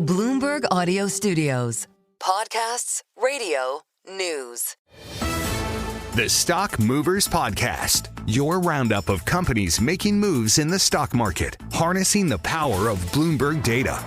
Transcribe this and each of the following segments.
Bloomberg Audio Studios. Podcasts, radio, news. The Stock Movers Podcast, your roundup of companies making moves in the stock market, harnessing the power of Bloomberg data.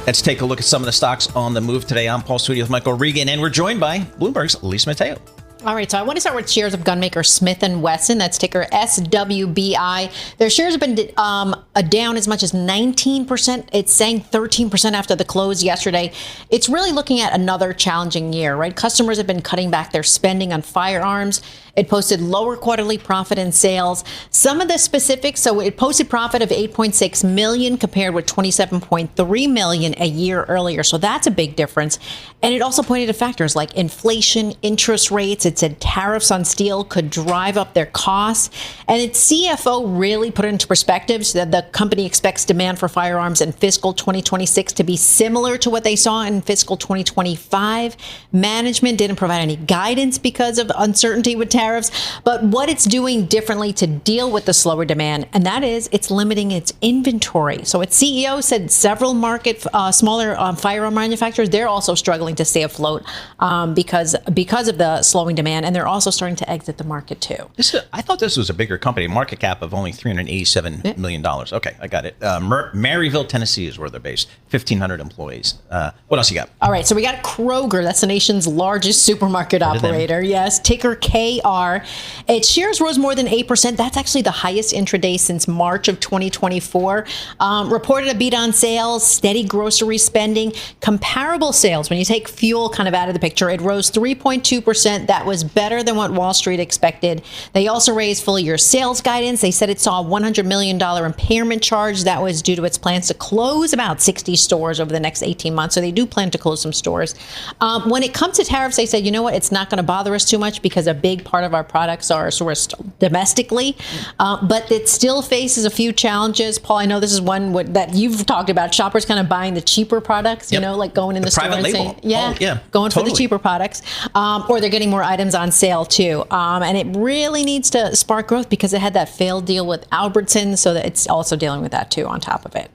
Let's take a look at some of the stocks on the move today. I'm Paul Studio with Michael Regan, and we're joined by Bloomberg's Lisa Mateo. All right, so I want to start with shares of gunmaker Smith & Wesson. That's ticker SWBI. Their shares have been down as much as 19%. It's saying 13% after the close yesterday. It's really looking at another challenging year, right? Customers have been cutting back their spending on firearms. It posted lower quarterly profit and sales. Some of the specifics, so it posted profit of $8.6 million compared with $27.3 million a year earlier. So that's a big difference. And it also pointed to factors like inflation, interest rates. It said tariffs on steel could drive up their costs. And its CFO really put it into perspective so that the company expects demand for firearms in fiscal 2026 to be similar to what they saw in fiscal 2025. Management didn't provide any guidance because of uncertainty with tariffs, but what it's doing differently to deal with the slower demand, and that is it's limiting its inventory. So its CEO said several smaller firearm manufacturers, they're also struggling to stay afloat because of the slowing demand, and they're also starting to exit the market too. I thought this was a bigger company, market cap of only $387 million. Okay, I got it. Maryville, Tennessee is where they're based. 1,500 employees. What else you got? All right, so we got Kroger. That's the nation's largest supermarket operator. Yes, ticker KR. Its shares rose more than 8%. That's actually the highest intraday since March of 2024. Reported a beat on sales, steady grocery spending, comparable sales. When you take fuel kind of out of the picture, it rose 3.2%. That was better than what Wall Street expected. They also raised full year sales guidance. They said it saw a $100 million impairment charge. That was due to its plans to close about 60 stores over the next 18 months. So they do plan to close some stores. When it comes to tariffs, they said, you know what, it's not going to bother us too much because a big part of our products are sourced domestically. But it still faces a few challenges. Paul, I know this is one that you've talked about. Shoppers kind of buying the cheaper products, you know, like going in the store and saying, going for the cheaper products. Or they're getting more items on sale too. And it really needs to spark growth because it had that failed deal with Albertsons, so that it's also dealing with that too on top of it.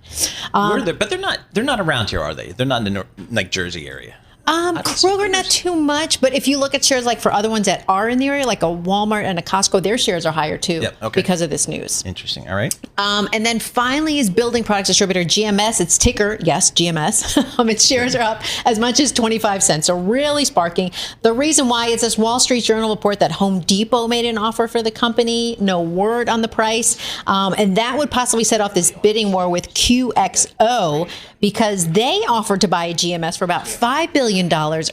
But they're not around here, are they? They're not in the Jersey area. Kroger, not too much, but if you look at shares like for other ones that are in the area, like a Walmart and a Costco, their shares are higher too because of this news. Interesting. All right. And then finally is building products distributor GMS. Its ticker, yes, GMS. Its shares are up as much as 25 cents. So really sparking. The reason why is this Wall Street Journal report that Home Depot made an offer for the company. No word on the price. And that would possibly set off this bidding war with QXO because they offered to buy GMS for about $5 billion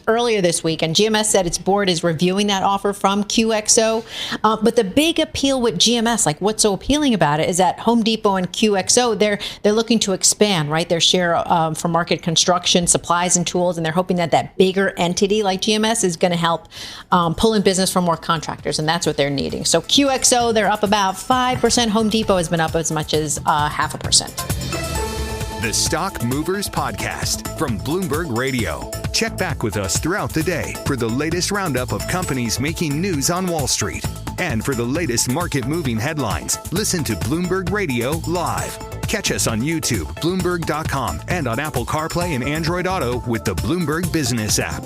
earlier this week, and GMS said its board is reviewing that offer from QXO. But the big appeal with GMS, like what's so appealing about it, is that Home Depot and QXO, they're looking to expand, right, their share for market construction, supplies and tools, and they're hoping that bigger entity like GMS is going to help pull in business from more contractors, and that's what they're needing. So QXO, they're up about 5%. Home Depot has been up as much as 0.5%. The Stock Movers Podcast from Bloomberg Radio. Check back with us throughout the day for the latest roundup of companies making news on Wall Street. And for the latest market-moving headlines, listen to Bloomberg Radio live. Catch us on YouTube, Bloomberg.com, and on Apple CarPlay and Android Auto with the Bloomberg Business app.